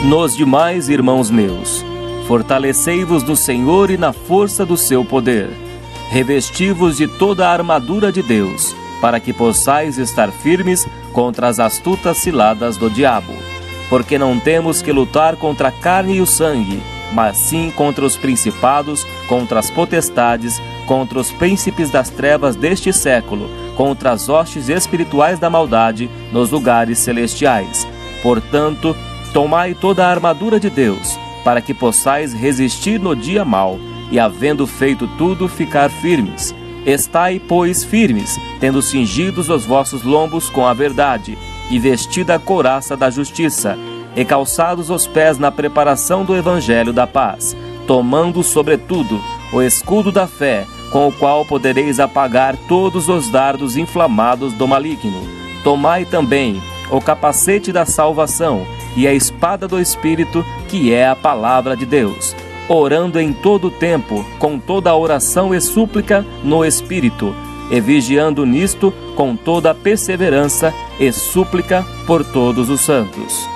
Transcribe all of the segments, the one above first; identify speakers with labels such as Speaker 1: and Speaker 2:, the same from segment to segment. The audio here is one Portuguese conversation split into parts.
Speaker 1: Nos demais, irmãos meus, fortalecei-vos no Senhor e na força do seu poder. Revesti-vos de toda a armadura de Deus, para que possais estar firmes contra as astutas ciladas do diabo. Porque não temos que lutar contra a carne e o sangue, mas sim contra os principados, contra as potestades, contra os príncipes das trevas deste século, contra as hostes espirituais da maldade nos lugares celestiais. Portanto, tomai toda a armadura de Deus, para que possais resistir no dia mau, e havendo feito tudo, ficar firmes. Estai, pois, firmes, tendo cingidos os vossos lombos com a verdade, e vestida a couraça da justiça, e calçados os pés na preparação do evangelho da paz, tomando, sobretudo, o escudo da fé, com o qual podereis apagar todos os dardos inflamados do maligno. Tomai também o capacete da salvação e a espada do Espírito, que é a palavra de Deus, orando em todo o tempo, com toda a oração e súplica no Espírito, e vigiando nisto com toda a perseverança e súplica por todos os santos.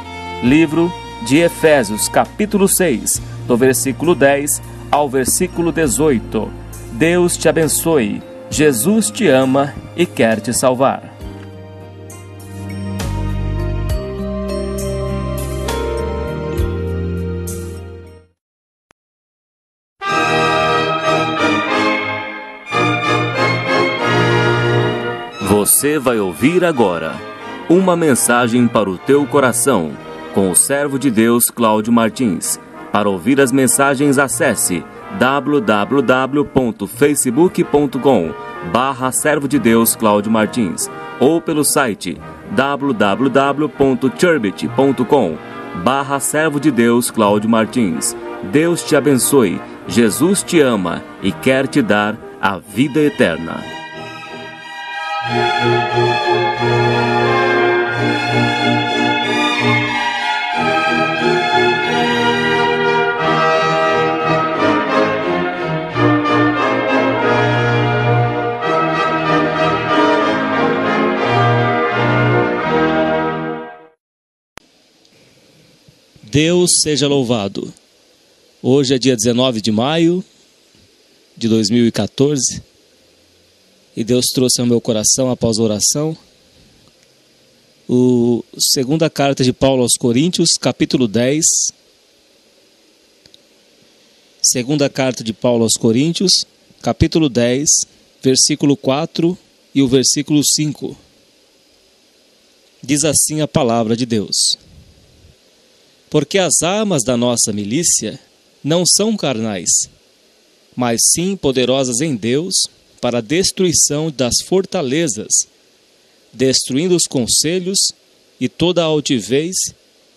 Speaker 1: Livro de Efésios, capítulo 6, do versículo 10 ao versículo 18. Deus te abençoe. Jesus te ama e quer te salvar. Você vai ouvir agora uma mensagem para o teu coração, com o servo de Deus Cláudio Martins. Para ouvir as mensagens, acesse www.facebook.com/servo de Deus Cláudio Martins ou pelo site www.churbit.com/servo de Deus Cláudio Martins. Deus te abençoe, Jesus te ama e quer te dar a vida eterna.
Speaker 2: Deus seja louvado. Hoje é dia 19 de maio de 2014 e Deus trouxe ao meu coração, após a oração, segunda carta de Paulo aos Coríntios, capítulo 10. Segunda carta de Paulo aos Coríntios, capítulo 10, versículo 4 e o versículo 5. Diz assim a palavra de Deus: Porque as armas da nossa milícia não são carnais, mas sim poderosas em Deus para a destruição das fortalezas, destruindo os conselhos e toda a altivez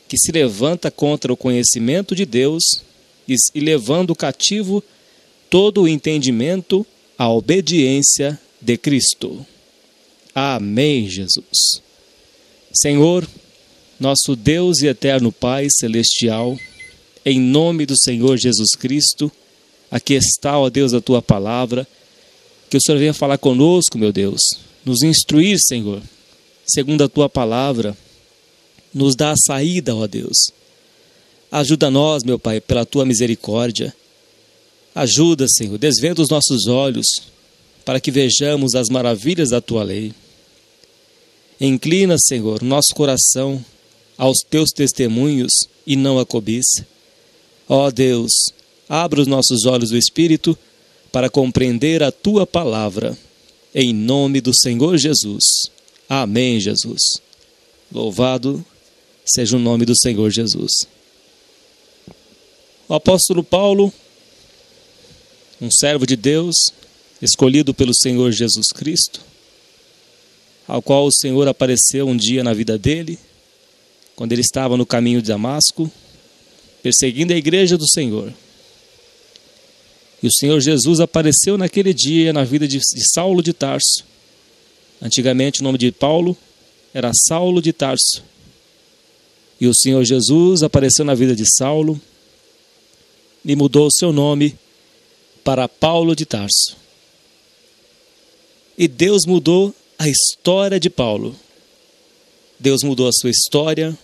Speaker 2: que se levanta contra o conhecimento de Deus e levando cativo todo o entendimento à obediência de Cristo. Amém, Jesus. Senhor, nosso Deus e eterno Pai celestial, em nome do Senhor Jesus Cristo, aqui está, ó Deus, a Tua palavra, que o Senhor venha falar conosco, meu Deus, nos instruir, Senhor, segundo a Tua palavra, nos dá a saída, ó Deus. Ajuda nós, meu Pai, pela Tua misericórdia. Ajuda, Senhor, desvenda os nossos olhos, para que vejamos as maravilhas da Tua lei. Inclina, Senhor, nosso coração aos Teus testemunhos e não a cobiça. Ó Deus, abra os nossos olhos do Espírito para compreender a Tua palavra, em nome do Senhor Jesus. Amém, Jesus. Louvado seja o nome do Senhor Jesus. O apóstolo Paulo, um servo de Deus, escolhido pelo Senhor Jesus Cristo, ao qual o Senhor apareceu um dia na vida dele, quando ele estava no caminho de Damasco, perseguindo a igreja do Senhor. E o Senhor Jesus apareceu naquele dia na vida de Saulo de Tarso. Antigamente o nome de Paulo era Saulo de Tarso. E o Senhor Jesus apareceu na vida de Saulo e mudou o seu nome para Paulo de Tarso. E Deus mudou a história de Paulo. Deus mudou a sua história.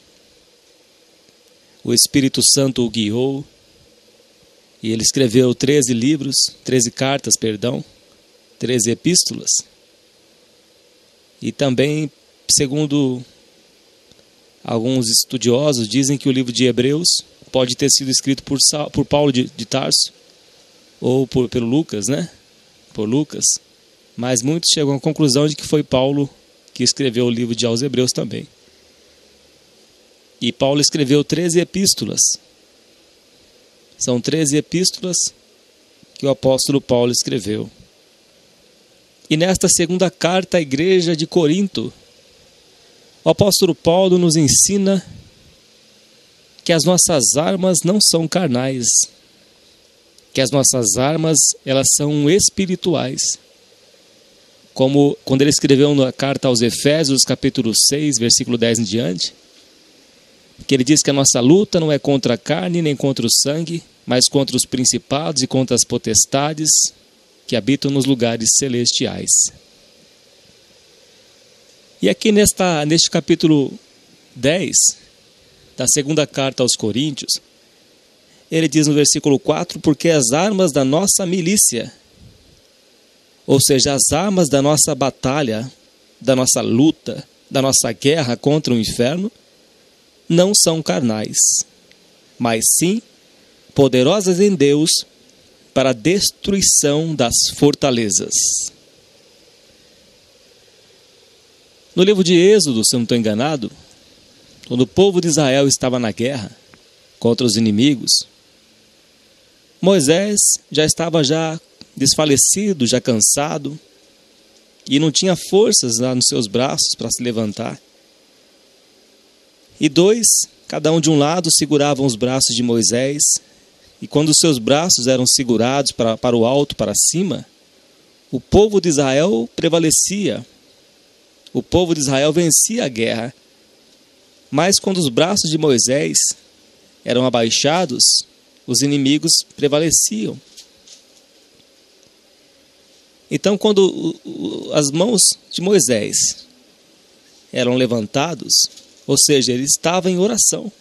Speaker 2: o Espírito Santo o guiou, e ele escreveu 13 cartas, 13 epístolas. E também, segundo alguns estudiosos, dizem que o livro de Hebreus pode ter sido escrito por Paulo de Tarso, ou pelo Lucas, né? Por Lucas. Mas muitos chegam à conclusão de que foi Paulo que escreveu o livro aos Hebreus também. E Paulo escreveu 13 epístolas. São 13 epístolas que o apóstolo Paulo escreveu. E nesta segunda carta à igreja de Corinto, o apóstolo Paulo nos ensina que as nossas armas não são carnais, que as nossas armas, elas são espirituais. Como quando ele escreveu na carta aos Efésios, capítulo 6, versículo 10 em diante, que ele diz que a nossa luta não é contra a carne nem contra o sangue, mas contra os principados e contra as potestades que habitam nos lugares celestiais. E aqui neste capítulo 10, da segunda carta aos Coríntios, ele diz no versículo 4, porque as armas da nossa milícia, ou seja, as armas da nossa batalha, da nossa luta, da nossa guerra contra o inferno, não são carnais, mas sim poderosas em Deus para a destruição das fortalezas. No livro de Êxodo, se eu não estou enganado, quando o povo de Israel estava na guerra contra os inimigos, Moisés já estava desfalecido, já cansado, e não tinha forças lá nos seus braços para se levantar. E cada um de um lado, seguravam os braços de Moisés, e quando os seus braços eram segurados para o alto, para cima, o povo de Israel prevalecia. O povo de Israel vencia a guerra. Mas quando os braços de Moisés eram abaixados, os inimigos prevaleciam. Então, quando as mãos de Moisés eram levantados, ou seja, ele estava em oração.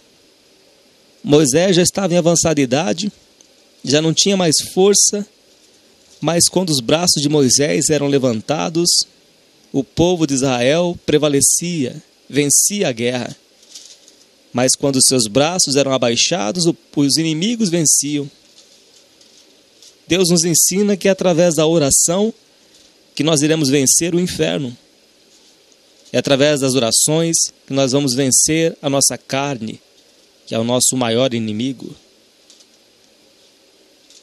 Speaker 2: Moisés já estava em avançada idade, já não tinha mais força, mas quando os braços de Moisés eram levantados, o povo de Israel prevalecia, vencia a guerra. Mas quando os seus braços eram abaixados, os inimigos venciam. Deus nos ensina que é através da oração que nós iremos vencer o inferno. É através das orações que nós vamos vencer a nossa carne, que é o nosso maior inimigo.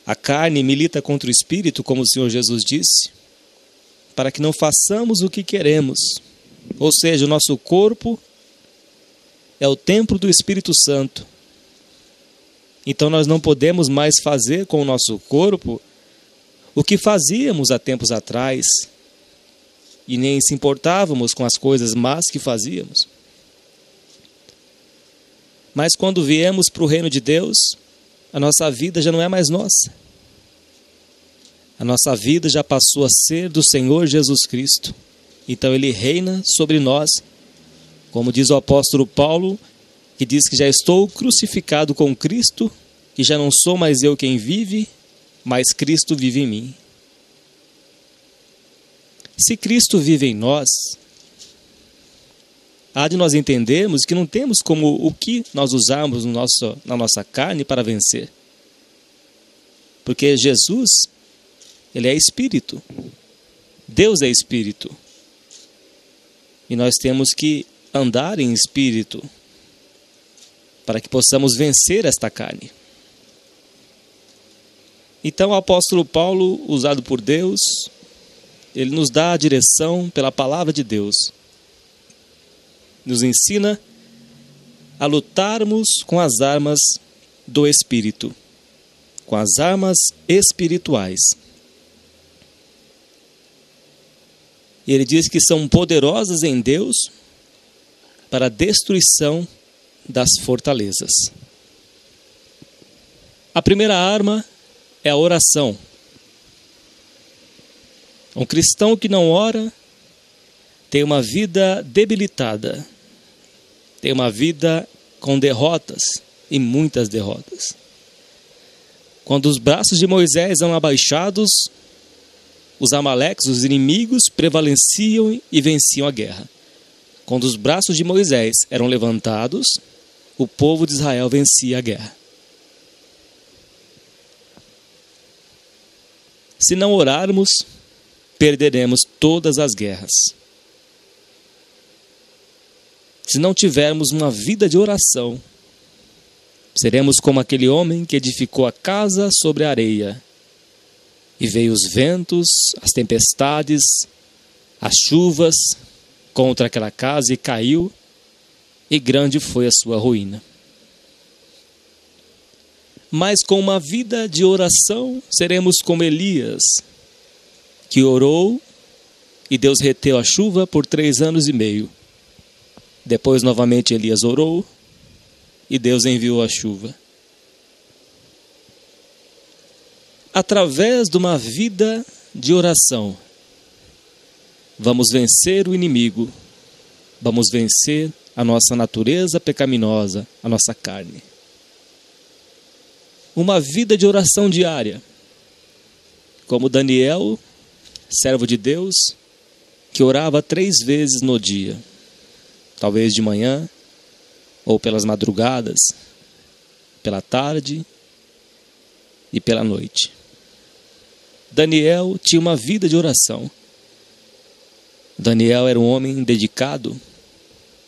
Speaker 2: A carne milita contra o espírito, como o Senhor Jesus disse, para que não façamos o que queremos. Ou seja, o nosso corpo é o templo do Espírito Santo. Então nós não podemos mais fazer com o nosso corpo o que fazíamos há tempos atrás, e nem se importávamos com as coisas más que fazíamos. Mas quando viemos para o reino de Deus, a nossa vida já não é mais nossa. A nossa vida já passou a ser do Senhor Jesus Cristo. Então Ele reina sobre nós, como diz o apóstolo Paulo, que diz que já estou crucificado com Cristo, que já não sou mais eu quem vive, mas Cristo vive em mim. Se Cristo vive em nós, há de nós entendermos que não temos como o que nós usamos na nossa carne para vencer. Porque Jesus, Ele é Espírito. Deus é Espírito. E nós temos que andar em Espírito para que possamos vencer esta carne. Então o apóstolo Paulo, usado por Deus, ele nos dá a direção pela palavra de Deus. Nos ensina a lutarmos com as armas do Espírito, com as armas espirituais. E ele diz que são poderosas em Deus para a destruição das fortalezas. A primeira arma é a oração. Um cristão que não ora tem uma vida debilitada, tem uma vida com derrotas, e muitas derrotas. Quando os braços de Moisés eram abaixados, os amaleques, os inimigos, prevaleciam e venciam a guerra. Quando os braços de Moisés eram levantados, o povo de Israel vencia a guerra. Se não orarmos, perderemos todas as guerras. Se não tivermos uma vida de oração, seremos como aquele homem que edificou a casa sobre a areia. E veio os ventos, as tempestades, as chuvas contra aquela casa e caiu, e grande foi a sua ruína. Mas com uma vida de oração, seremos como Elias, que orou e Deus reteu a chuva por 3 anos e meio. Depois novamente Elias orou e Deus enviou a chuva. Através de uma vida de oração, vamos vencer o inimigo, vamos vencer a nossa natureza pecaminosa, a nossa carne. Uma vida de oração diária, como Daniel, servo de Deus, que orava 3 vezes no dia, talvez de manhã, ou pelas madrugadas, pela tarde e pela noite. Daniel tinha uma vida de oração. Daniel era um homem dedicado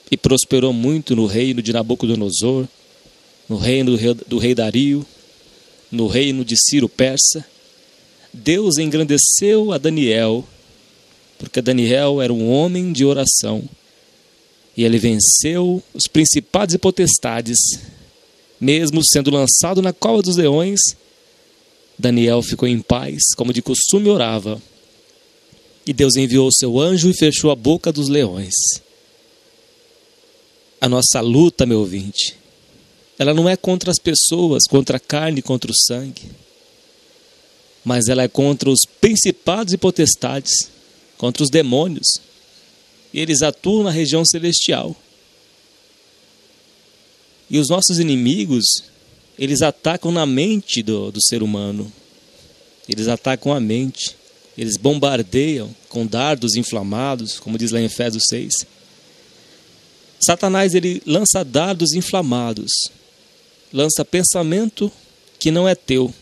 Speaker 2: e prosperou muito no reino de Nabucodonosor, no reino do rei Dario, no reino de Ciro Persa. Deus engrandeceu a Daniel, porque Daniel era um homem de oração. E ele venceu os principados e potestades. Mesmo sendo lançado na cova dos leões, Daniel ficou em paz, como de costume orava. E Deus enviou o seu anjo e fechou a boca dos leões. A nossa luta, meu ouvinte, ela não é contra as pessoas, contra a carne, contra o sangue, mas ela é contra os principados e potestades, contra os demônios. E eles atuam na região celestial. E os nossos inimigos, eles atacam na mente do ser humano. Eles atacam a mente. Eles bombardeiam com dardos inflamados, como diz lá em Efésios 6. Satanás, ele lança dardos inflamados. Lança pensamento que não é teu.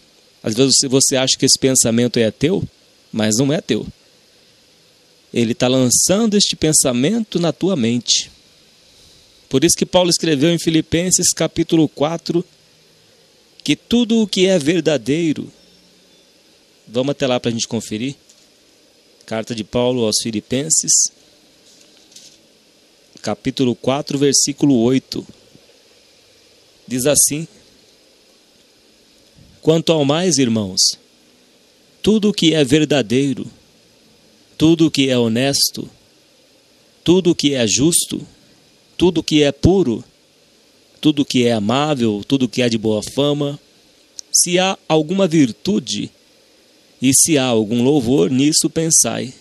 Speaker 2: Às vezes você acha que esse pensamento é teu, mas não é teu. Ele está lançando este pensamento na tua mente. Por isso que Paulo escreveu em Filipenses capítulo 4, que tudo o que é verdadeiro, vamos até lá para a gente conferir, carta de Paulo aos Filipenses, capítulo 4, versículo 8, diz assim: quanto ao mais, irmãos, tudo o que é verdadeiro, tudo o que é honesto, tudo o que é justo, tudo o que é puro, tudo o que é amável, tudo o que é de boa fama, se há alguma virtude e se há algum louvor, nisso pensai.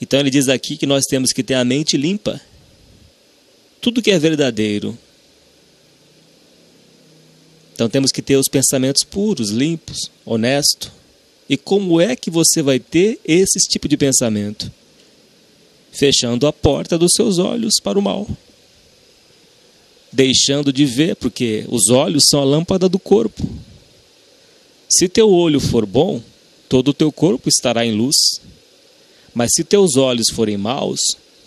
Speaker 2: Então ele diz aqui que nós temos que ter a mente limpa. Tudo que é verdadeiro. Então temos que ter os pensamentos puros, limpos, honestos. E como é que você vai ter esse tipo de pensamento? Fechando a porta dos seus olhos para o mal. Deixando de ver, porque os olhos são a lâmpada do corpo. Se teu olho for bom, todo o teu corpo estará em luz. Mas se teus olhos forem maus,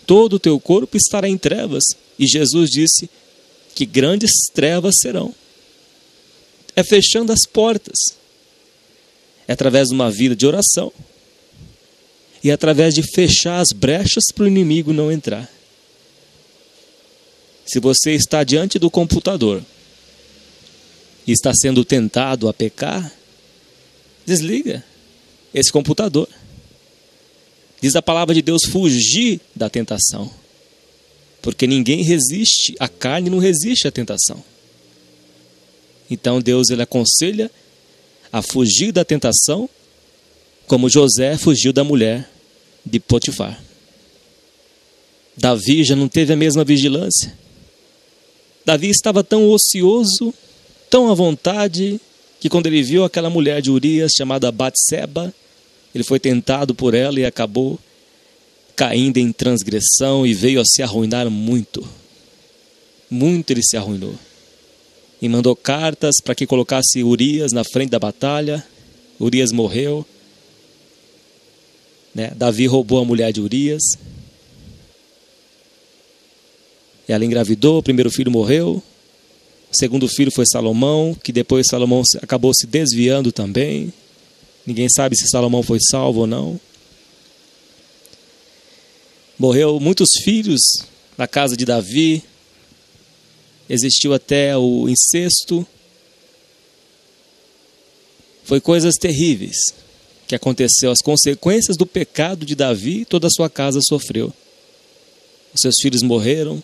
Speaker 2: todo o teu corpo estará em trevas. E Jesus disse que grandes trevas serão. É fechando as portas. É através de uma vida de oração. E através de fechar as brechas para o inimigo não entrar. Se você está diante do computador e está sendo tentado a pecar, desliga esse computador. Diz a palavra de Deus, fugir da tentação. Porque ninguém resiste, a carne não resiste à tentação. Então Deus, ele aconselha a fugir da tentação, como José fugiu da mulher de Potifar. Davi já não teve a mesma vigilância. Davi estava tão ocioso, tão à vontade, que quando ele viu aquela mulher de Urias chamada Batseba, ele foi tentado por ela e acabou caindo em transgressão e veio a se arruinar muito. Muito ele se arruinou. E mandou cartas para que colocasse Urias na frente da batalha. Urias morreu. Davi roubou a mulher de Urias. E ela engravidou, o primeiro filho morreu. O segundo filho foi Salomão, que depois Salomão acabou se desviando também. Ninguém sabe se Salomão foi salvo ou não. Morreu muitos filhos na casa de Davi. Existiu até o incesto. Foi coisas terríveis que aconteceu. As consequências do pecado de Davi, toda a sua casa sofreu. Os seus filhos morreram.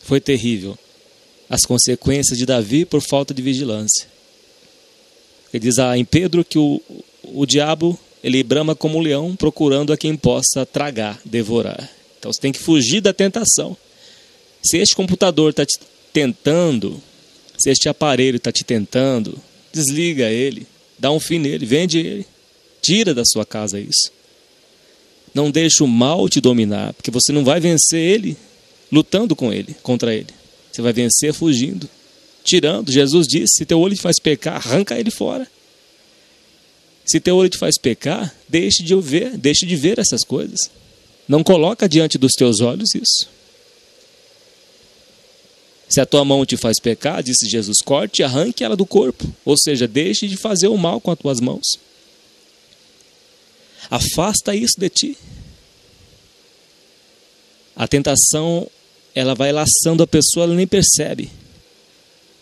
Speaker 2: Foi terrível. As consequências de Davi por falta de vigilância. Ele diz em Pedro que o diabo, ele brama como um leão procurando a quem possa tragar, devorar. Então você tem que fugir da tentação. Se este computador está te tentando, se este aparelho está te tentando, desliga ele, dá um fim nele, vende ele, tira da sua casa isso. Não deixe o mal te dominar, porque você não vai vencer ele lutando com ele, contra ele. Você vai vencer fugindo, tirando. Jesus disse, se teu olho te faz pecar, arranca ele fora. Se teu olho te faz pecar, deixe de ver essas coisas. Não coloca diante dos teus olhos isso. Se a tua mão te faz pecar, disse Jesus, corte e arranque ela do corpo. Ou seja, deixe de fazer o mal com as tuas mãos. Afasta isso de ti. A tentação, ela vai laçando a pessoa, ela nem percebe.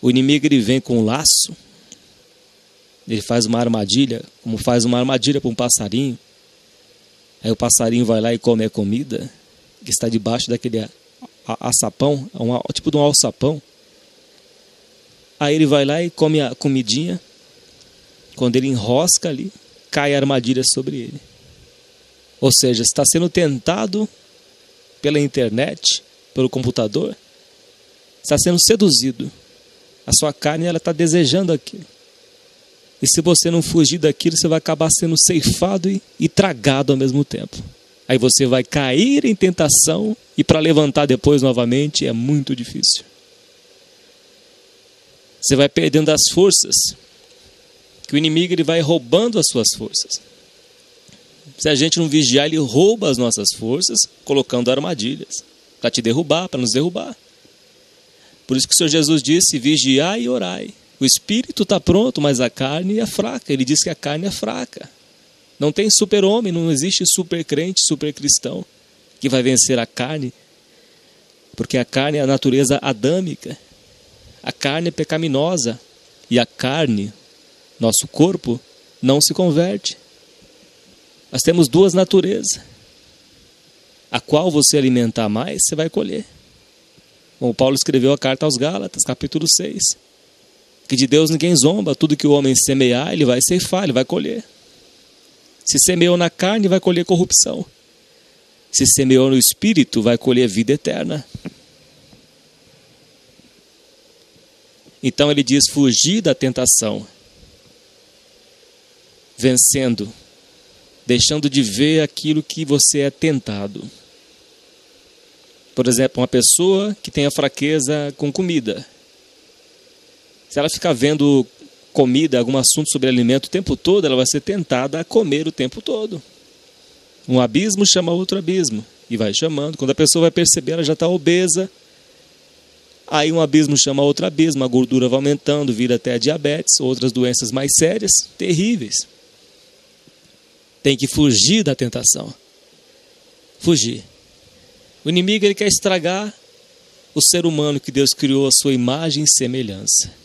Speaker 2: O inimigo, ele vem com um laço. Ele faz uma armadilha, como faz uma armadilha para um passarinho. Aí o passarinho vai lá e come a comida que está debaixo daquele açapão, tipo de um alçapão. Aí ele vai lá e come a comidinha. Quando ele enrosca ali, cai a armadilha sobre ele. Ou seja, está sendo tentado pela internet, pelo computador, está sendo seduzido. A sua carne, ela está desejando aquilo. E se você não fugir daquilo, você vai acabar sendo ceifado e tragado ao mesmo tempo. Aí você vai cair em tentação e para levantar depois novamente é muito difícil. Você vai perdendo as forças, que o inimigo, ele vai roubando as suas forças. Se a gente não vigiar, ele rouba as nossas forças, colocando armadilhas para te derrubar, para nos derrubar. Por isso que o Senhor Jesus disse, vigiai e orai. O espírito está pronto, mas a carne é fraca. Ele diz que a carne é fraca. Não tem super-homem, não existe super-crente, super-cristão que vai vencer a carne. Porque a carne é a natureza adâmica. A carne é pecaminosa. E a carne, nosso corpo, não se converte. Nós temos duas naturezas. A qual você alimentar mais, você vai colher. Como Paulo escreveu a carta aos Gálatas, capítulo 6. Que de Deus ninguém zomba, tudo que o homem semear, ele vai ceifar, ele vai colher. Se semeou na carne, vai colher corrupção. Se semeou no espírito, vai colher vida eterna. Então ele diz, fugir da tentação. Vencendo. Deixando de ver aquilo que você é tentado. Por exemplo, uma pessoa que tenha fraqueza com comida. Se ela ficar vendo comida, algum assunto sobre alimento o tempo todo, ela vai ser tentada a comer o tempo todo. Um abismo chama outro abismo. E vai chamando. Quando a pessoa vai perceber, ela já está obesa. Aí um abismo chama outro abismo. A gordura vai aumentando, vira até a diabetes, outras doenças mais sérias, terríveis. Tem que fugir da tentação. Fugir. O inimigo, ele quer estragar o ser humano que Deus criou à sua imagem e semelhança.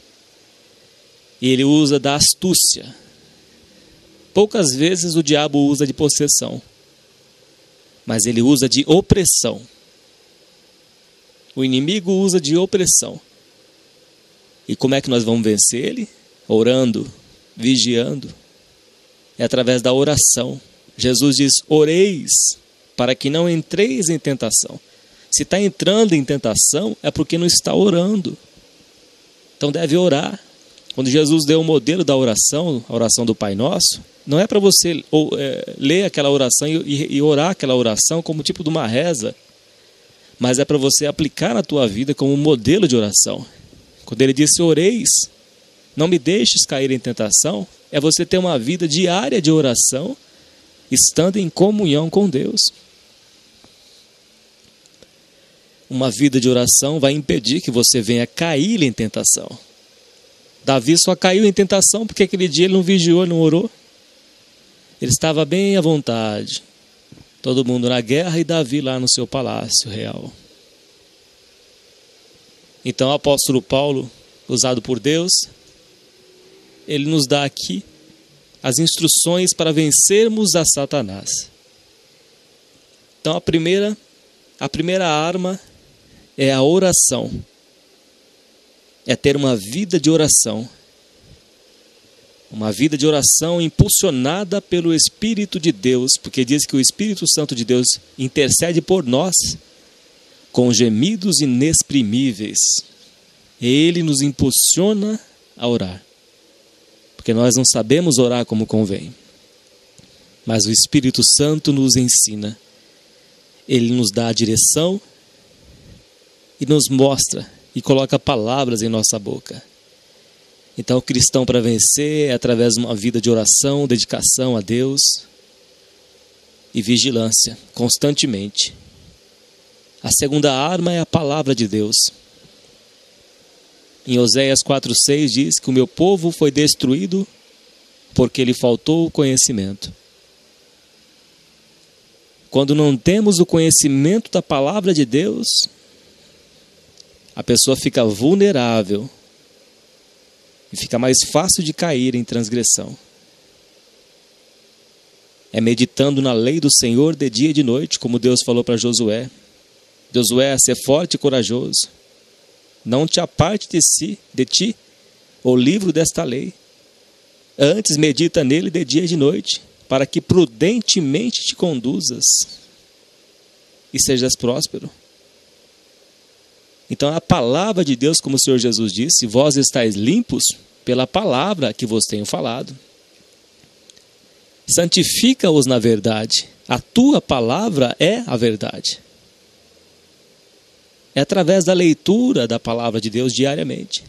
Speaker 2: E ele usa da astúcia. Poucas vezes o diabo usa de possessão. Mas ele usa de opressão. O inimigo usa de opressão. E como é que nós vamos vencer ele? Orando, vigiando. É através da oração. Jesus diz, oreis, para que não entreis em tentação. Se está entrando em tentação, é porque não está orando. Então deve orar. Quando Jesus deu o modelo da oração, a oração do Pai Nosso, não é para você ler aquela oração e orar aquela oração como tipo de uma reza, mas é para você aplicar na tua vida como um modelo de oração. Quando ele disse, oreis, não me deixes cair em tentação, é você ter uma vida diária de oração, estando em comunhão com Deus. Uma vida de oração vai impedir que você venha cair em tentação. Davi só caiu em tentação porque aquele dia ele não vigiou, não orou. Ele estava bem à vontade. Todo mundo na guerra e Davi lá no seu palácio real. Então o apóstolo Paulo, usado por Deus, ele nos dá aqui as instruções para vencermos a Satanás. Então a primeira arma é a oração. É ter uma vida de oração. Uma vida de oração impulsionada pelo Espírito de Deus, porque diz que o Espírito Santo de Deus intercede por nós com gemidos inexprimíveis. Ele nos impulsiona a orar, porque nós não sabemos orar como convém. Mas o Espírito Santo nos ensina. Ele nos dá a direção e nos mostra e coloca palavras em nossa boca. Então o cristão, para vencer, é através de uma vida de oração, dedicação a Deus e vigilância, constantemente. A segunda arma é a palavra de Deus. Em Oséias 4,6 diz que o meu povo foi destruído porque lhe faltou o conhecimento. Quando não temos o conhecimento da palavra de Deus, a pessoa fica vulnerável e fica mais fácil de cair em transgressão. É meditando na lei do Senhor de dia e de noite, como Deus falou para Josué. Josué, ser forte e corajoso. Não te aparte de ti o livro desta lei. Antes medita nele de dia e de noite, para que prudentemente te conduzas e sejas próspero. Então a palavra de Deus, como o Senhor Jesus disse, vós estáis limpos pela palavra que vos tenho falado. Santifica-os na verdade. A tua palavra é a verdade. É através da leitura da palavra de Deus diariamente.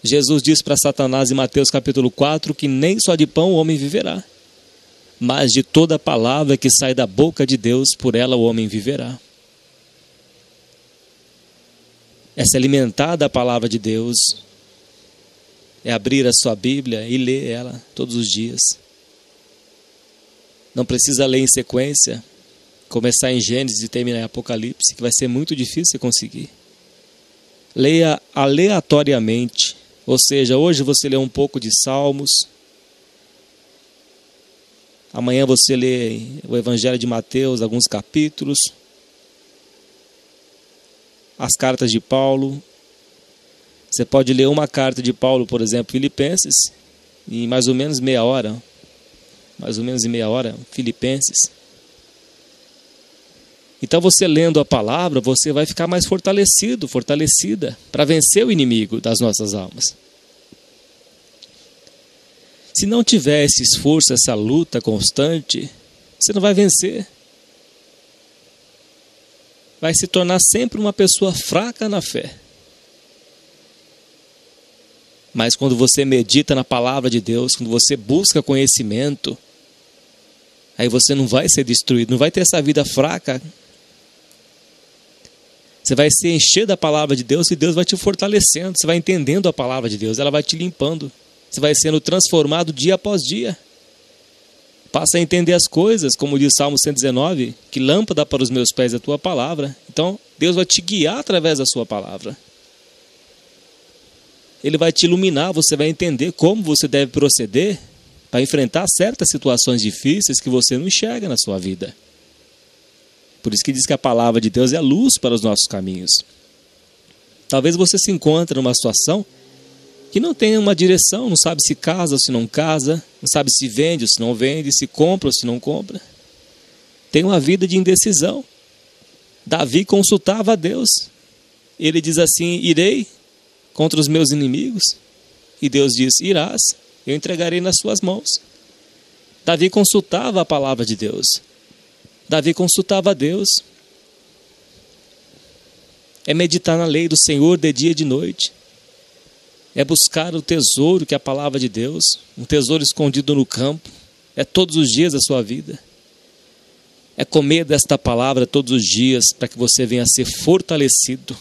Speaker 2: Jesus disse para Satanás em Mateus capítulo 4 que nem só de pão o homem viverá, mas de toda palavra que sai da boca de Deus, por ela o homem viverá. É se alimentar da palavra de Deus, é abrir a sua Bíblia e ler ela todos os dias. Não precisa ler em sequência, começar em Gênesis e terminar em Apocalipse, que vai ser muito difícil você conseguir. Leia aleatoriamente, ou seja, hoje você lê um pouco de Salmos, amanhã você lê o Evangelho de Mateus, alguns capítulos, as cartas de Paulo. Você pode ler uma carta de Paulo, por exemplo, Filipenses, em mais ou menos meia hora. Filipenses. Então você lendo a palavra, você vai ficar mais fortalecido, fortalecida, para vencer o inimigo das nossas almas. Se não tiver esse esforço, essa luta constante, você não vai vencer. Vai se tornar sempre uma pessoa fraca na fé. Mas quando você medita na palavra de Deus, quando você busca conhecimento, aí você não vai ser destruído, não vai ter essa vida fraca. Você vai se encher da palavra de Deus e Deus vai te fortalecendo. Você vai entendendo a palavra de Deus, ela vai te limpando. Você vai sendo transformado dia após dia. Passa a entender as coisas, como diz Salmo 119, que lâmpada para os meus pés é a tua palavra. Então, Deus vai te guiar através da sua palavra. Ele vai te iluminar, você vai entender como você deve proceder para enfrentar certas situações difíceis que você não enxerga na sua vida. Por isso que diz que a palavra de Deus é a luz para os nossos caminhos. Talvez você se encontre numa situação que não tem uma direção, não sabe se casa ou se não casa, não sabe se vende ou se não vende, se compra ou se não compra. Tem uma vida de indecisão. Davi consultava a Deus. Ele diz assim: irei contra os meus inimigos. E Deus diz: irás, eu entregarei nas suas mãos. Davi consultava a palavra de Deus. Davi consultava a Deus. É meditar na lei do Senhor de dia e de noite. É buscar o tesouro que é a palavra de Deus, um tesouro escondido no campo. É todos os dias da sua vida. É comer desta palavra todos os dias para que você venha a ser fortalecido.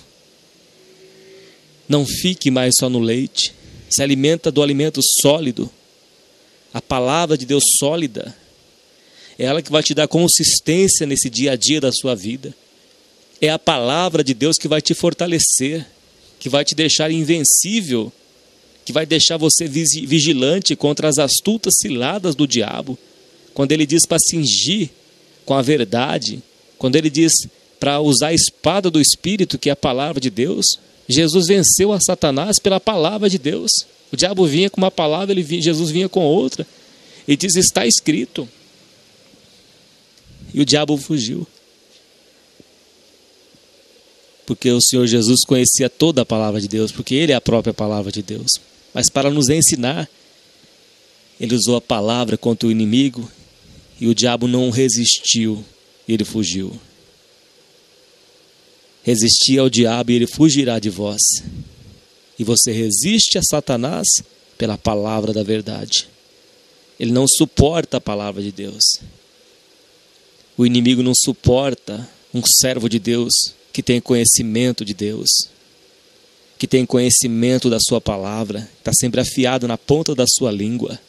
Speaker 2: Não fique mais só no leite. Se alimenta do alimento sólido. A palavra de Deus sólida. É ela que vai te dar consistência nesse dia a dia da sua vida. É a palavra de Deus que vai te fortalecer, que vai te deixar invencível, que vai deixar você vigilante contra as astutas ciladas do diabo. Quando ele diz para cingir com a verdade, quando ele diz para usar a espada do Espírito, que é a palavra de Deus, Jesus venceu a Satanás pela palavra de Deus. O diabo vinha com uma palavra, Jesus vinha com outra. Ele diz: está escrito. E o diabo fugiu. Porque o Senhor Jesus conhecia toda a palavra de Deus, porque Ele é a própria palavra de Deus. Mas para nos ensinar, Ele usou a palavra contra o inimigo, e o diabo não resistiu, e ele fugiu. Resistir ao diabo e ele fugirá de vós. E você resiste a Satanás pela palavra da verdade. Ele não suporta a palavra de Deus. O inimigo não suporta um servo de Deus que tem conhecimento de Deus, que tem conhecimento da sua palavra, está sempre afiado na ponta da sua língua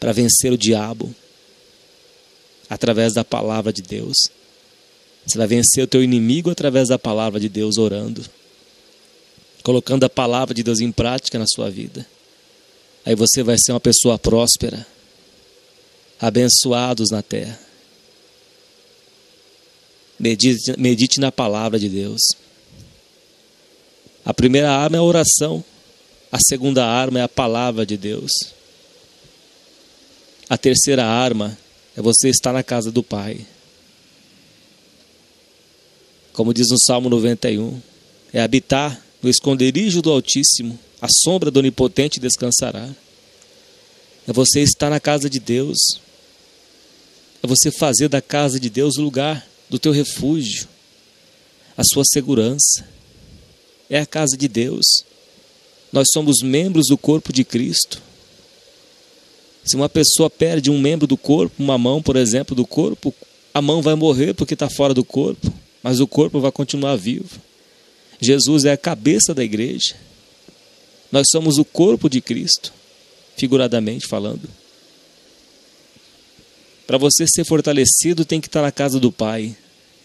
Speaker 2: para vencer o diabo através da palavra de Deus. Você vai vencer o teu inimigo através da palavra de Deus, orando, colocando a palavra de Deus em prática na sua vida. Aí você vai ser uma pessoa próspera, abençoados na terra. Medite na palavra de Deus. A primeira arma é a oração. A segunda arma é a palavra de Deus. A terceira arma é você estar na casa do Pai. Como diz no Salmo 91, é habitar no esconderijo do Altíssimo, a sombra do Onipotente descansará. É você estar na casa de Deus. É você fazer da casa de Deus o lugar do teu refúgio, a sua segurança. É a casa de Deus. Nós somos membros do corpo de Cristo. Se uma pessoa perde um membro do corpo, uma mão, por exemplo, do corpo, a mão vai morrer porque está fora do corpo, mas o corpo vai continuar vivo. Jesus é a cabeça da igreja. Nós somos o corpo de Cristo, figuradamente falando. Para você ser fortalecido, tem que estar na casa do Pai.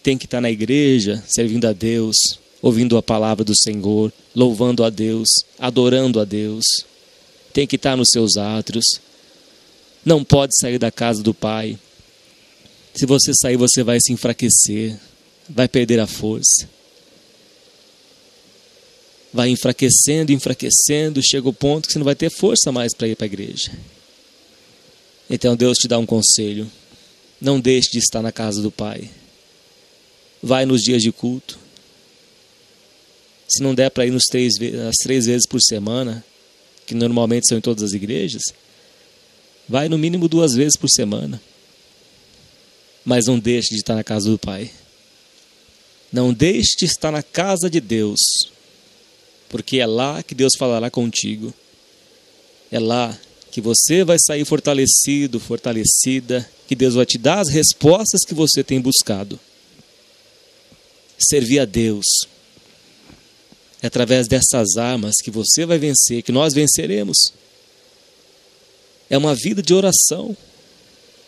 Speaker 2: Tem que estar na igreja, servindo a Deus, ouvindo a palavra do Senhor, louvando a Deus, adorando a Deus. Tem que estar nos seus átrios. Não pode sair da casa do Pai. Se você sair, você vai se enfraquecer, vai perder a força. Vai enfraquecendo, enfraquecendo, chega o ponto que você não vai ter força mais para ir para a igreja. Então Deus te dá um conselho: não deixe de estar na casa do Pai. Vai nos dias de culto. Se não der para ir as 3 vezes por semana, que normalmente são em todas as igrejas, vai no mínimo 2 vezes por semana. Mas não deixe de estar na casa do Pai. Não deixe de estar na casa de Deus, porque é lá que Deus falará contigo. É lá que você vai sair fortalecido, fortalecida, que Deus vai te dar as respostas que você tem buscado. Servir a Deus é através dessas armas que você vai vencer, que nós venceremos. É uma vida de oração,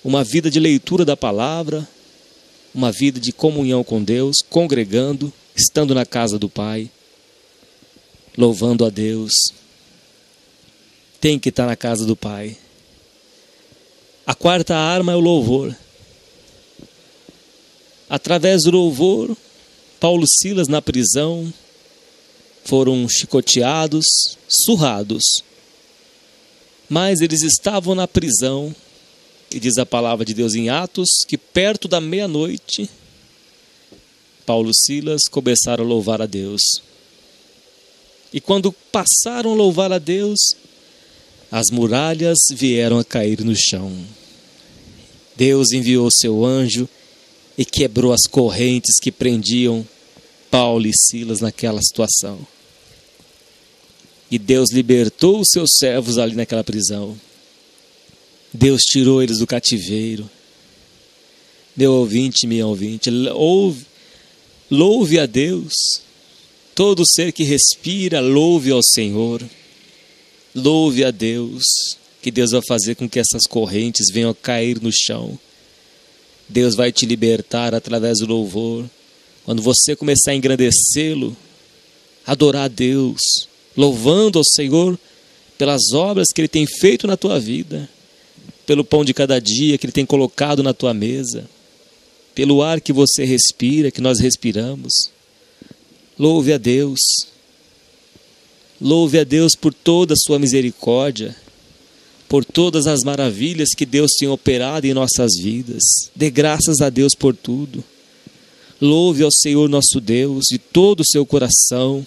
Speaker 2: uma vida de leitura da palavra, uma vida de comunhão com Deus, congregando, estando na casa do Pai, louvando a Deus. Tem que estar na casa do Pai. A quarta arma é o louvor. Através do louvor, Paulo e Silas na prisão foram chicoteados, surrados. Mas eles estavam na prisão, e diz a palavra de Deus em Atos, que perto da meia-noite, Paulo e Silas começaram a louvar a Deus. E quando passaram a louvar a Deus, as muralhas vieram a cair no chão. Deus enviou seu anjo e quebrou as correntes que prendiam Paulo e Silas naquela situação. E Deus libertou os seus servos ali naquela prisão. Deus tirou eles do cativeiro. Meu ouvinte, minha ouvinte, louve a Deus. Todo ser que respira, louve ao Senhor. Louve a Deus, que Deus vai fazer com que essas correntes venham a cair no chão. Deus vai te libertar através do louvor. Quando você começar a engrandecê-lo, adorar a Deus, louvando ao Senhor pelas obras que Ele tem feito na tua vida, pelo pão de cada dia que Ele tem colocado na tua mesa, pelo ar que você respira, que nós respiramos. Louve a Deus. Louve a Deus por toda a sua misericórdia, por todas as maravilhas que Deus tem operado em nossas vidas. Dê graças a Deus por tudo. Louve ao Senhor nosso Deus de todo o seu coração.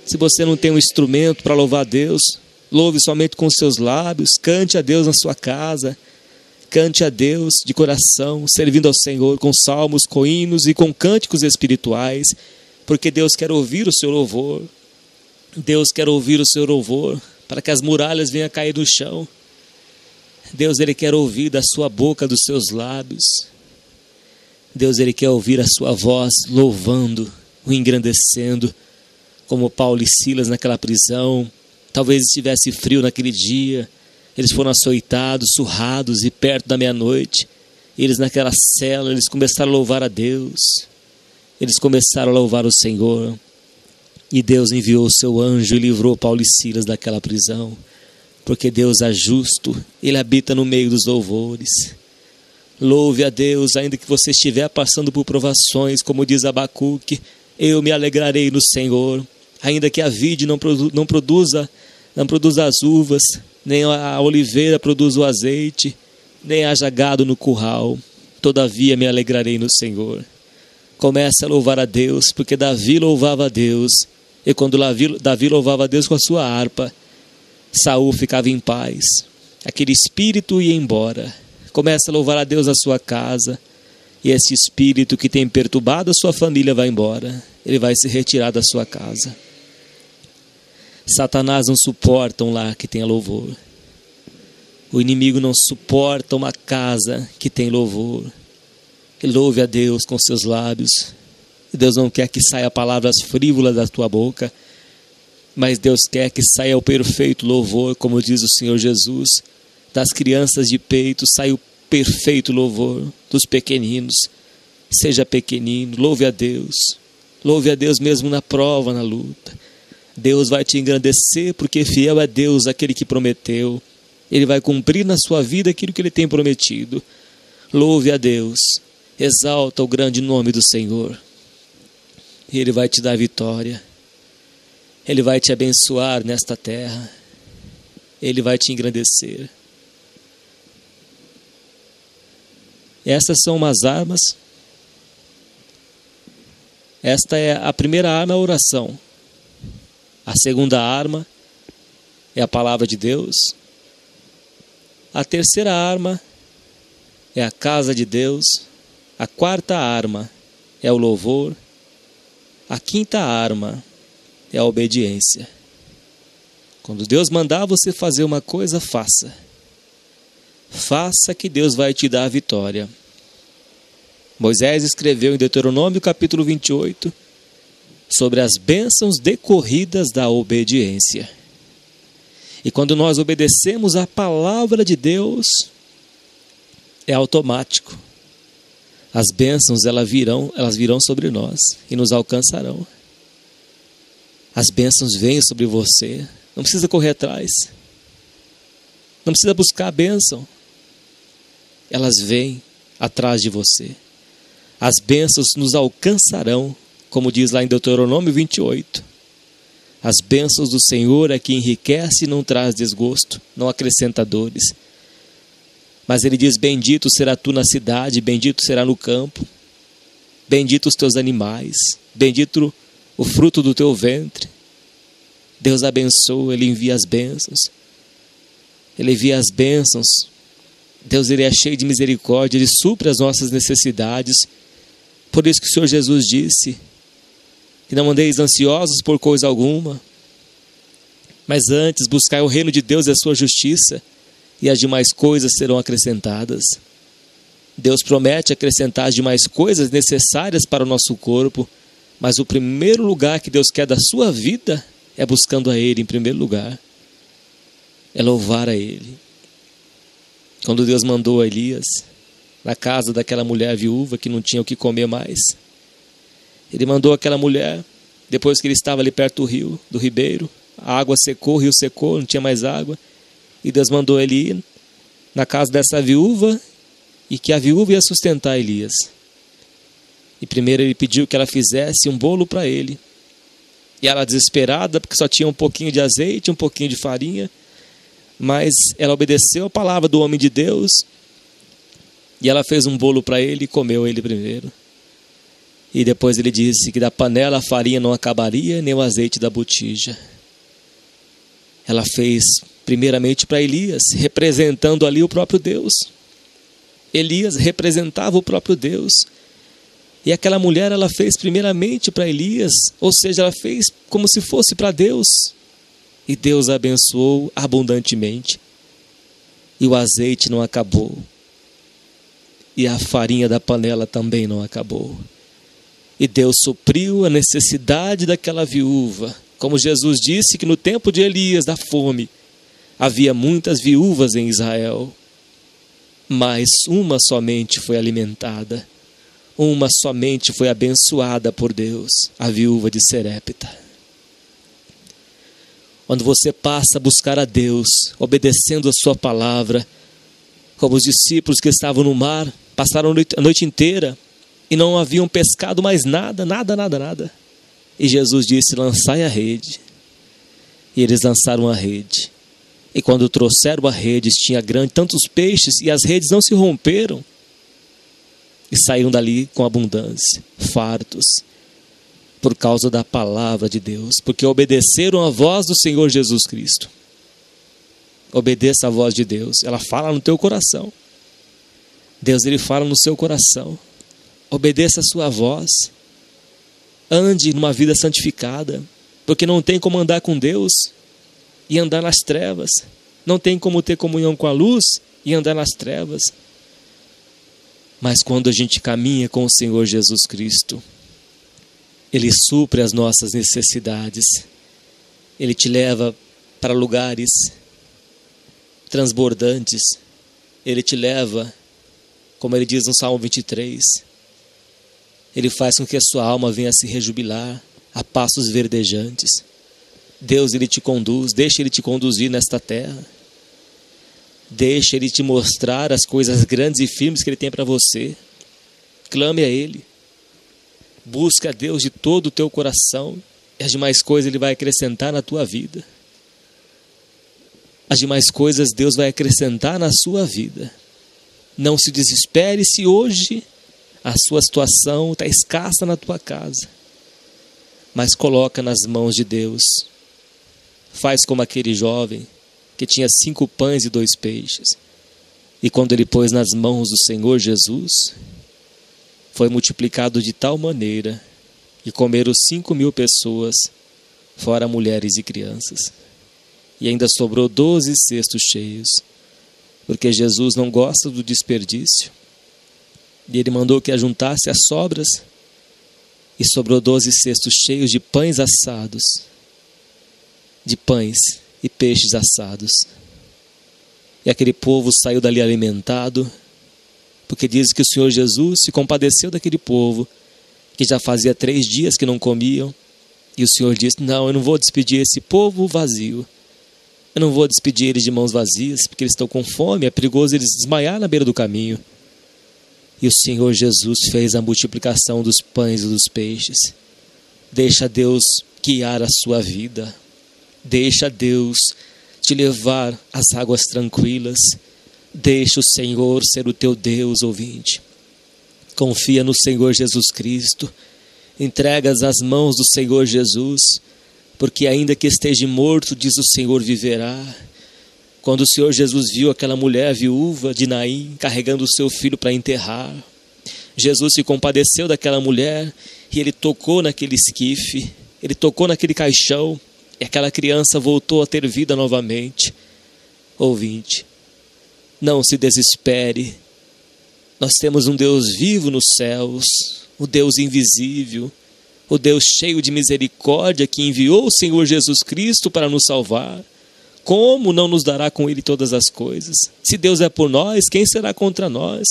Speaker 2: Se você não tem um instrumento para louvar a Deus, louve somente com os seus lábios. Cante a Deus na sua casa. Cante a Deus de coração, servindo ao Senhor com salmos, com hinos e com cânticos espirituais, porque Deus quer ouvir o seu louvor. Deus quer ouvir o seu louvor, para que as muralhas venham a cair no chão. Deus, Ele quer ouvir da sua boca, dos seus lábios. Deus, Ele quer ouvir a sua voz, louvando, o engrandecendo, como Paulo e Silas naquela prisão. Talvez estivesse frio naquele dia, eles foram açoitados, surrados, e perto da meia-noite, eles naquela cela, eles começaram a louvar a Deus. Eles começaram a louvar o Senhor. E Deus enviou o seu anjo e livrou Paulo e Silas daquela prisão. Porque Deus é justo, Ele habita no meio dos louvores. Louve a Deus, ainda que você estiver passando por provações, como diz Abacuque, eu me alegrarei no Senhor. Ainda que a vide não produza as uvas, nem a oliveira produza o azeite, nem haja gado no curral, todavia me alegrarei no Senhor. Comece a louvar a Deus, porque Davi louvava a Deus, e quando Davi louvava a Deus com a sua harpa, Saul ficava em paz, aquele espírito ia embora. Comece a louvar a Deus na sua casa, e esse espírito que tem perturbado a sua família vai embora, ele vai se retirar da sua casa. Satanás não suporta um lar que tenha louvor. O inimigo não suporta uma casa que tem louvor. E louve a Deus com seus lábios. E Deus não quer que saia palavras frívolas da tua boca, mas Deus quer que saia o perfeito louvor, como diz o Senhor Jesus. Das crianças de peito sai o perfeito louvor, dos pequeninos. Seja pequenino, louve a Deus. Louve a Deus mesmo na prova, na luta. Deus vai te engrandecer, porque fiel é Deus, aquele que prometeu. Ele vai cumprir na sua vida aquilo que Ele tem prometido. Louve a Deus, exalta o grande nome do Senhor. E Ele vai te dar vitória. Ele vai te abençoar nesta terra. Ele vai te engrandecer. Essas são umas armas. Esta é a primeira arma, a oração. A segunda arma é a palavra de Deus. A terceira arma é a casa de Deus. A quarta arma é o louvor. A quinta arma é a obediência. Quando Deus mandar você fazer uma coisa, faça. Faça, que Deus vai te dar a vitória. Moisés escreveu em Deuteronômio capítulo 28 sobre as bênçãos decorridas da obediência. E quando nós obedecemos a palavra de Deus, é automático. As bênçãos elas virão sobre nós e nos alcançarão. As bênçãos vêm sobre você. Não precisa correr atrás. Não precisa buscar a bênção. Elas vêm atrás de você. As bênçãos nos alcançarão, como diz lá em Deuteronômio 28. As bênçãos do Senhor é que enriquece e não traz desgosto, não acrescenta dores. Mas Ele diz, bendito será tu na cidade, bendito será no campo. bendito os teus animais, bendito o fruto do teu ventre. Deus abençoa, Ele envia as bênçãos. Ele envia as bênçãos. Deus, Ele é cheio de misericórdia, Ele supre as nossas necessidades. Por isso que o Senhor Jesus disse que não andeis ansiosos por coisa alguma, mas antes buscai o reino de Deus e a sua justiça, e as demais coisas serão acrescentadas. Deus promete acrescentar as demais coisas necessárias para o nosso corpo, mas o primeiro lugar que Deus quer da sua vida é buscando a Ele em primeiro lugar, é louvar a Ele. Quando Deus mandou a Elias na casa daquela mulher viúva que não tinha o que comer mais, Ele mandou aquela mulher, depois que ele estava ali perto do rio, do ribeiro, a água secou, o rio secou, não tinha mais água, e Deus mandou ele ir na casa dessa viúva, e que a viúva ia sustentar Elias. E primeiro ele pediu que ela fizesse um bolo para ele, e ela desesperada, porque só tinha um pouquinho de azeite, um pouquinho de farinha, mas ela obedeceu a palavra do homem de Deus, e ela fez um bolo para ele e comeu ele primeiro. E depois ele disse que da panela a farinha não acabaria, nem o azeite da botija. Ela fez primeiramente para Elias, representando ali o próprio Deus. Elias representava o próprio Deus. E aquela mulher, ela fez primeiramente para Elias, ou seja, ela fez como se fosse para Deus. E Deus a abençoou abundantemente. E o azeite não acabou. E a farinha da panela também não acabou. E Deus supriu a necessidade daquela viúva. Como Jesus disse que no tempo de Elias, da fome, havia muitas viúvas em Israel, mas uma somente foi alimentada, uma somente foi abençoada por Deus, a viúva de Serepta. Quando você passa a buscar a Deus, obedecendo a sua palavra, como os discípulos que estavam no mar, passaram a noite inteira e não haviam pescado mais nada. E Jesus disse, lançai a rede. E eles lançaram a rede. E quando trouxeram a rede, tinha tantos peixes, e as redes não se romperam. E saíram dali com abundância, fartos, por causa da palavra de Deus, porque obedeceram a voz do Senhor Jesus Cristo. Obedeça a voz de Deus, ela fala no teu coração. Deus, Ele fala no seu coração. Obedeça a sua voz. Ande numa vida santificada, porque não tem como andar com Deus e andar nas trevas. Não tem como ter comunhão com a luz e andar nas trevas. Mas quando a gente caminha com o Senhor Jesus Cristo, Ele supre as nossas necessidades. Ele te leva para lugares transbordantes. Ele te leva, como Ele diz no Salmo 23, Ele faz com que a sua alma venha a se rejubilar a passos verdejantes. Deus, Ele te conduz, deixa Ele te conduzir nesta terra. Deixa Ele te mostrar as coisas grandes e firmes que Ele tem para você. Clame a Ele. Busca a Deus de todo o teu coração. E as demais coisas Ele vai acrescentar na tua vida. As demais coisas Deus vai acrescentar na sua vida. Não se desespere se hoje a sua situação está escassa na tua casa. Mas coloca nas mãos de Deus. Faz como aquele jovem que tinha 5 pães e 2 peixes. E quando ele pôs nas mãos do Senhor Jesus, foi multiplicado de tal maneira que comeram 5.000 pessoas, fora mulheres e crianças. E ainda sobrou 12 cestos cheios, porque Jesus não gosta do desperdício. E Ele mandou que ajuntasse as sobras, e sobrou 12 cestos cheios de pães assados, de pães e peixes assados. E aquele povo saiu dali alimentado, porque diz que o Senhor Jesus se compadeceu daquele povo, que já fazia 3 dias que não comiam, e o Senhor disse, não, eu não vou despedir esse povo vazio, eu não vou despedir eles de mãos vazias, porque eles estão com fome, é perigoso eles desmaiar na beira do caminho. E o Senhor Jesus fez a multiplicação dos pães e dos peixes. Deixa Deus guiar a sua vida. Deixa Deus te levar às águas tranquilas. Deixa o Senhor ser o teu Deus, ouvinte. Confia no Senhor Jesus Cristo. Entregas às mãos do Senhor Jesus, porque ainda que esteja morto, diz o Senhor, viverá. Quando o Senhor Jesus viu aquela mulher viúva de Naim carregando o seu filho para enterrar, Jesus se compadeceu daquela mulher e ele tocou naquele esquife, ele tocou naquele caixão e aquela criança voltou a ter vida novamente. Ouvinte, não se desespere. Nós temos um Deus vivo nos céus, o Deus invisível, o Deus cheio de misericórdia que enviou o Senhor Jesus Cristo para nos salvar. Como não nos dará com Ele todas as coisas? Se Deus é por nós, quem será contra nós?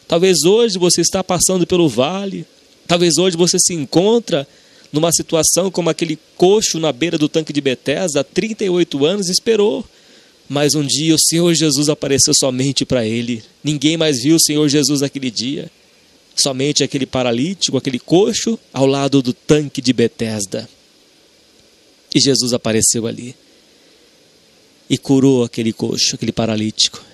Speaker 2: Talvez hoje você está passando pelo vale, talvez hoje você se encontra numa situação como aquele coxo na beira do tanque de Betesda, há 38 anos esperou. Mas um dia o Senhor Jesus apareceu somente para ele. Ninguém mais viu o Senhor Jesus naquele dia. Somente aquele paralítico, aquele coxo, ao lado do tanque de Betesda. E Jesus apareceu ali. E curou aquele coxo, aquele paralítico.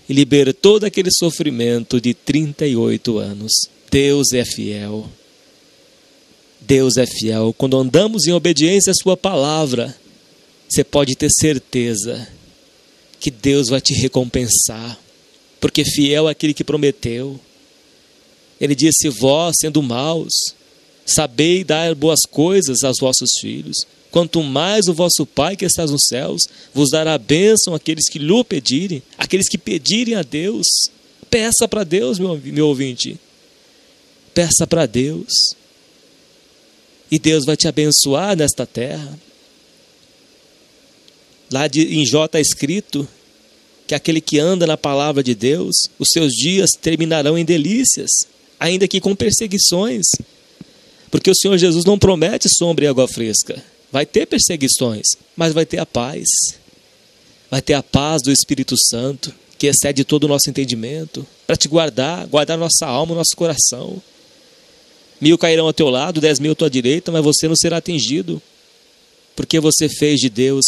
Speaker 2: E libertou daquele sofrimento de 38 anos. Deus é fiel. Deus é fiel. Quando andamos em obediência à sua palavra, você pode ter certeza que Deus vai te recompensar, porque fiel é aquele que prometeu. Ele disse: vós, sendo maus, sabei dar boas coisas aos vossos filhos, quanto mais o vosso Pai que está nos céus vos dará bênção àqueles que lhe pedirem, aqueles que pedirem a Deus. Peça para Deus, meu ouvinte, peça para Deus, e Deus vai te abençoar nesta terra. Lá em Jó está escrito que aquele que anda na palavra de Deus, os seus dias terminarão em delícias, ainda que com perseguições. Porque o Senhor Jesus não promete sombra e água fresca. Vai ter perseguições, mas vai ter a paz. Vai ter a paz do Espírito Santo, que excede todo o nosso entendimento, para te guardar nossa alma, nosso coração. 1000 cairão ao teu lado, 10.000 à tua direita, mas você não será atingido. Porque você fez de Deus,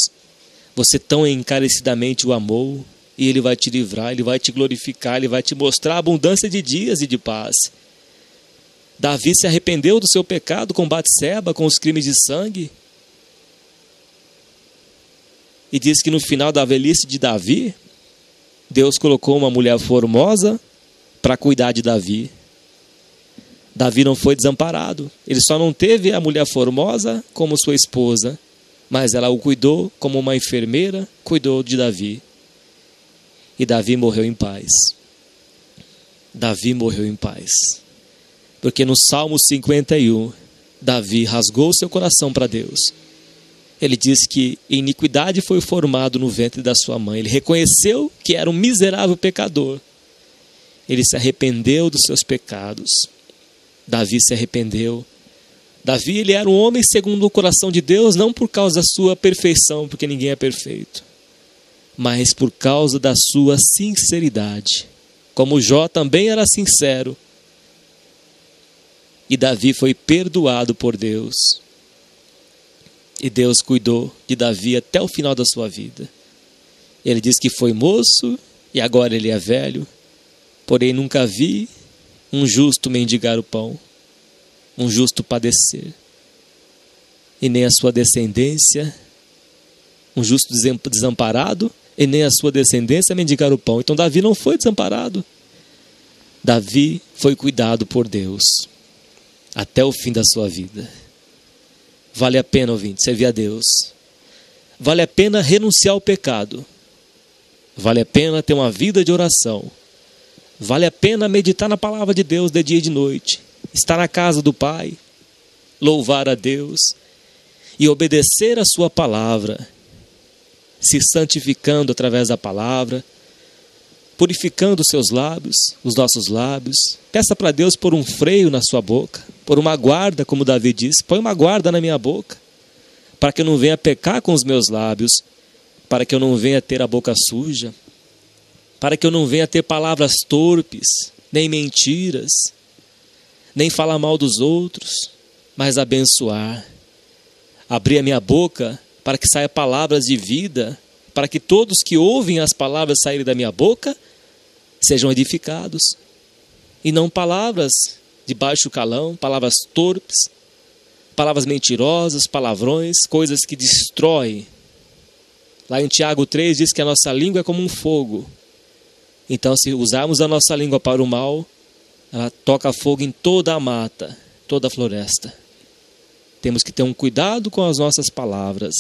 Speaker 2: você tão encarecidamente o amou, e Ele vai te livrar, Ele vai te glorificar, Ele vai te mostrar a abundância de dias e de paz. Davi se arrependeu do seu pecado com Batseba, com os crimes de sangue. E diz que no final da velhice de Davi, Deus colocou uma mulher formosa para cuidar de Davi. Davi não foi desamparado. Ele só não teve a mulher formosa como sua esposa, mas ela o cuidou como uma enfermeira, cuidou de Davi. E Davi morreu em paz. Davi morreu em paz. Porque no Salmo 51, Davi rasgou seu coração para Deus. Ele diz que iniquidade foi formado no ventre da sua mãe. Ele reconheceu que era um miserável pecador. Ele se arrependeu dos seus pecados. Davi se arrependeu. Davi, ele era um homem segundo o coração de Deus, não por causa da sua perfeição, porque ninguém é perfeito, mas por causa da sua sinceridade. Como Jó também era sincero. E Davi foi perdoado por Deus. E Deus cuidou de Davi até o final da sua vida. Ele diz que foi moço e agora ele é velho. Porém nunca vi um justo mendigar o pão, um justo padecer, e nem a sua descendência, um justo desamparado, e nem a sua descendência mendigar o pão. Então Davi não foi desamparado. Davi foi cuidado por Deus até o fim da sua vida. Vale a pena, ouvinte, servir a Deus. Vale a pena renunciar ao pecado. Vale a pena ter uma vida de oração. Vale a pena meditar na palavra de Deus de dia e de noite. Estar na casa do Pai. Louvar a Deus. E obedecer a sua palavra. Se santificando através da palavra. Purificando os seus lábios, os nossos lábios. Peça para Deus pôr um freio na sua boca. Pôr uma guarda, como Davi disse. Põe uma guarda na minha boca. Para que eu não venha pecar com os meus lábios. Para que eu não venha ter a boca suja. Para que eu não venha ter palavras torpes, nem mentiras, nem falar mal dos outros, mas abençoar. Abrir a minha boca para que saia palavras de vida, para que todos que ouvem as palavras saírem da minha boca sejam edificados. E não palavras de baixo calão, palavras torpes, palavras mentirosas, palavrões, coisas que destroem. Lá em Tiago 3 diz que a nossa língua é como um fogo. Então, se usarmos a nossa língua para o mal, ela toca fogo em toda a mata, toda a floresta. Temos que ter um cuidado com as nossas palavras,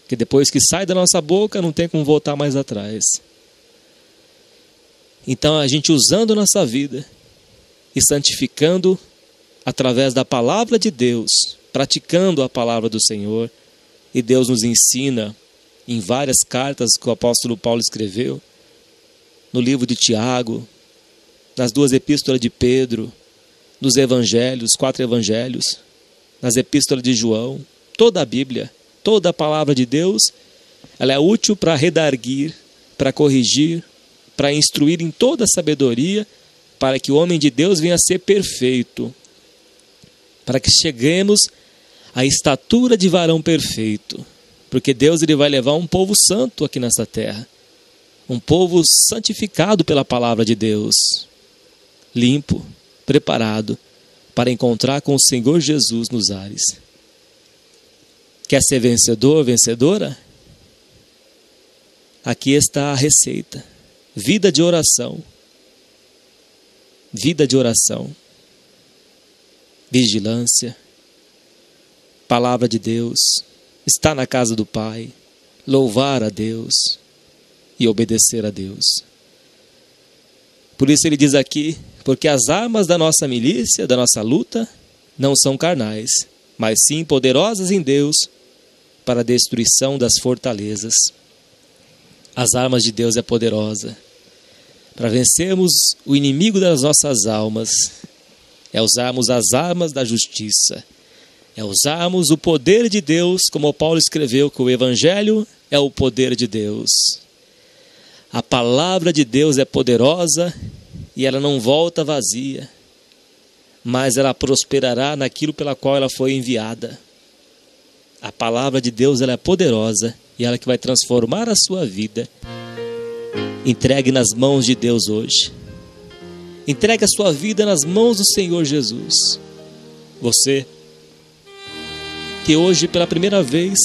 Speaker 2: que depois que sai da nossa boca não tem como voltar mais atrás. Então, a gente usando a nossa vida e santificando através da palavra de Deus, praticando a palavra do Senhor, e Deus nos ensina em várias cartas que o apóstolo Paulo escreveu, no livro de Tiago, nas 2 epístolas de Pedro, nos evangelhos, 4 evangelhos, nas epístolas de João, toda a Bíblia, toda a palavra de Deus, ela é útil para redarguir, para corrigir, para instruir em toda a sabedoria, para que o homem de Deus venha a ser perfeito, para que cheguemos à estatura de varão perfeito, porque Deus ele vai levar um povo santo aqui nessa terra, um povo santificado pela palavra de Deus, limpo, preparado para encontrar com o Senhor Jesus nos ares. Quer ser vencedor, vencedora? Aqui está a receita. Vida de oração. Vida de oração. Vigilância. Palavra de Deus. Estar na casa do Pai. Louvar a Deus. E obedecer a Deus. Por isso ele diz aqui, porque as armas da nossa milícia, da nossa luta, não são carnais, mas sim poderosas em Deus para a destruição das fortalezas. As armas de Deus é poderosa para vencermos o inimigo das nossas almas. É usarmos as armas da justiça. É usarmos o poder de Deus, como Paulo escreveu, que o Evangelho é o poder de Deus. A palavra de Deus é poderosa e ela não volta vazia, mas ela prosperará naquilo pela qual ela foi enviada. A palavra de Deus ela é poderosa e ela que vai transformar a sua vida. Entregue nas mãos de Deus hoje. Entregue a sua vida nas mãos do Senhor Jesus. Você que hoje pela primeira vez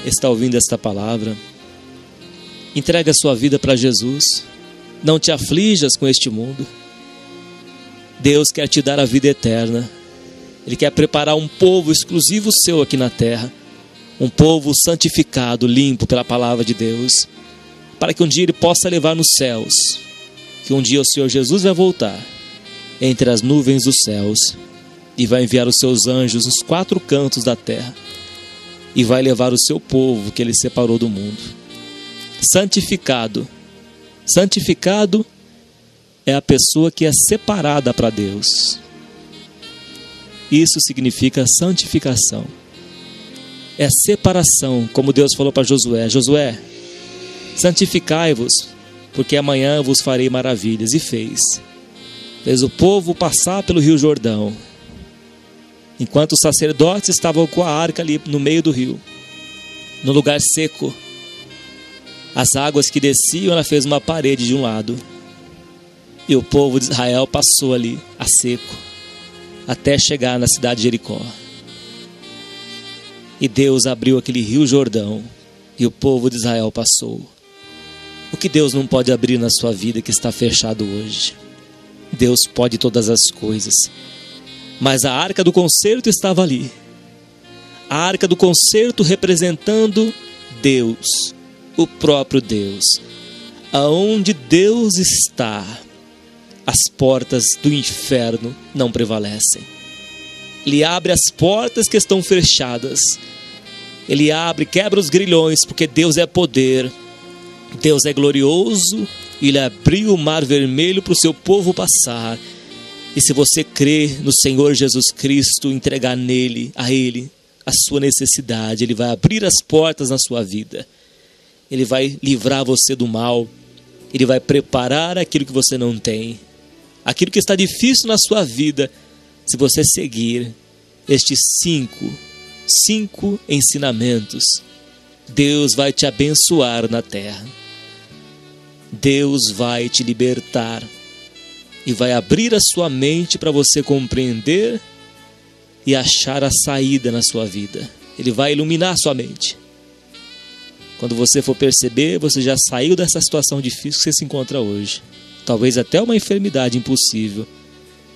Speaker 2: está ouvindo esta palavra, entregue a sua vida para Jesus. Não te aflijas com este mundo. Deus quer te dar a vida eterna. Ele quer preparar um povo exclusivo seu aqui na terra. Um povo santificado, limpo pela palavra de Deus. Para que um dia ele possa levar nos céus. Que um dia o Senhor Jesus vai voltar entre as nuvens dos céus. E vai enviar os seus anjos nos 4 cantos da terra. E vai levar o seu povo que ele separou do mundo. Santificado. Santificado é a pessoa que é separada para Deus. Isso significa santificação. É separação, como Deus falou para Josué. Josué, santificai-vos, porque amanhã vos farei maravilhas. E fez. Fez o povo passar pelo Rio Jordão. Enquanto os sacerdotes estavam com a arca ali no meio do rio, no lugar seco. As águas que desciam, ela fez uma parede de um lado. E o povo de Israel passou ali, a seco, até chegar na cidade de Jericó. E Deus abriu aquele rio Jordão, e o povo de Israel passou. O que Deus não pode abrir na sua vida que está fechado hoje? Deus pode todas as coisas. Mas a arca do concerto estava ali. A arca do concerto representando Deus. O próprio Deus. Aonde Deus está, as portas do inferno não prevalecem. Ele abre as portas que estão fechadas. Ele abre, quebra os grilhões, porque Deus é poder. Deus é glorioso. E Ele abriu o mar vermelho para o seu povo passar. E se você crê no Senhor Jesus Cristo, entregar nele, a Ele, a sua necessidade, Ele vai abrir as portas na sua vida. Ele vai livrar você do mal. Ele vai preparar aquilo que você não tem. Aquilo que está difícil na sua vida. Se você seguir estes 5 ensinamentos, Deus vai te abençoar na terra. Deus vai te libertar. e vai abrir a sua mente para você compreender e achar a saída na sua vida. Ele vai iluminar a sua mente. Quando você for perceber, você já saiu dessa situação difícil que você se encontra hoje. Talvez até uma enfermidade impossível.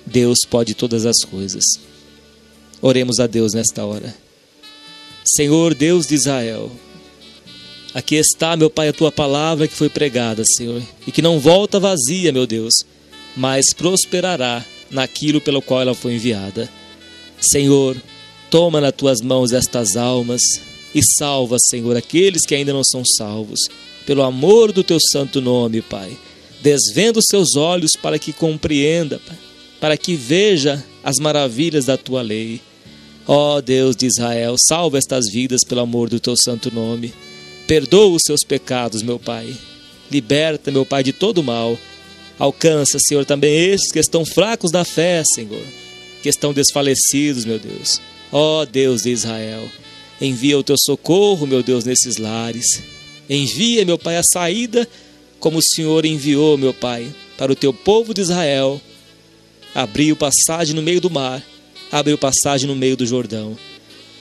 Speaker 2: Deus pode todas as coisas. Oremos a Deus nesta hora. Senhor Deus de Israel, aqui está, meu Pai, a Tua palavra que foi pregada, Senhor, e que não volta vazia, meu Deus, mas prosperará naquilo pelo qual ela foi enviada. Senhor, toma nas Tuas mãos estas almas e salva, Senhor, aqueles que ainda não são salvos, pelo amor do Teu santo nome, Pai. Desvenda os seus olhos para que compreenda, Pai, para que veja as maravilhas da Tua lei. Ó Deus de Israel, salva estas vidas pelo amor do Teu santo nome. Perdoa os seus pecados, meu Pai. Liberta, meu Pai, de todo mal. Alcança, Senhor, também estes que estão fracos da fé, Senhor, que estão desfalecidos, meu Deus. Ó Deus de Israel, envia o Teu socorro, meu Deus, nesses lares. Envia, meu Pai, a saída como o Senhor enviou, meu Pai, para o Teu povo de Israel. Abriu passagem no meio do mar, abriu passagem no meio do Jordão.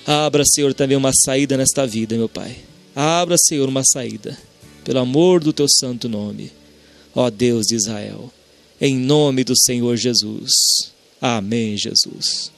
Speaker 2: Abra, Senhor, também uma saída nesta vida, meu Pai. Abra, Senhor, uma saída, pelo amor do Teu santo nome. Ó Deus de Israel, em nome do Senhor Jesus. Amém, Jesus.